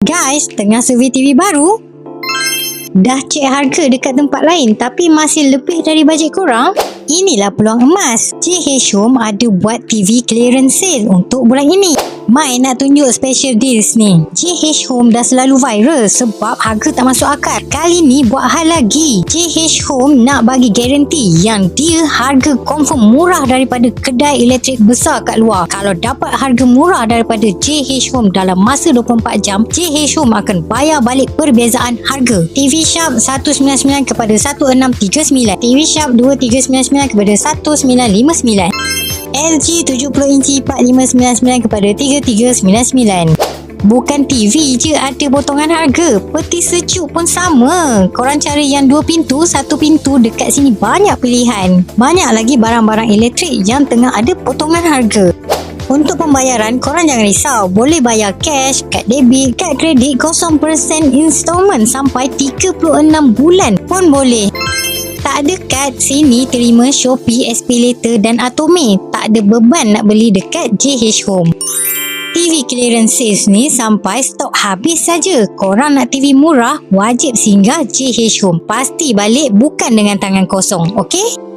Guys, tengah survey TV baru? Dah cek harga dekat tempat lain tapi masih lebih dari bajet korang? Inilah peluang emas. JH Home ada buat TV clearance sale untuk bulan ini. Mai nak tunjuk special deals ni. JH Home dah selalu viral sebab harga tak masuk akal. Kali ni buat hal lagi. JH Home nak bagi garanti yang dia harga confirm murah daripada kedai elektrik besar kat luar. Kalau dapat harga murah daripada JH Home dalam masa 24 jam, JH Home akan bayar balik perbezaan harga. TV Sharp 199 kepada 1639, TV Sharp 2399 kepada 1959, LG 70 inci 4599 kepada 3399. Bukan TV je ada potongan harga, peti sejuk pun sama. Korang cari yang 2 pintu, 1 pintu, dekat sini banyak pilihan. Banyak lagi barang-barang elektrik yang tengah ada potongan harga. Untuk pembayaran, korang jangan risau. Boleh bayar cash, kad debit, kad kredit 0% installment sampai 36 bulan pun boleh. Tak ada kad, sini terima Shopee, SPayLater dan Atome. Tak ada beban nak beli dekat JH Home. TV clearance sales ni sampai stok habis saja. Korang nak TV murah, wajib singgah JH Home. Pasti balik bukan dengan tangan kosong, okey?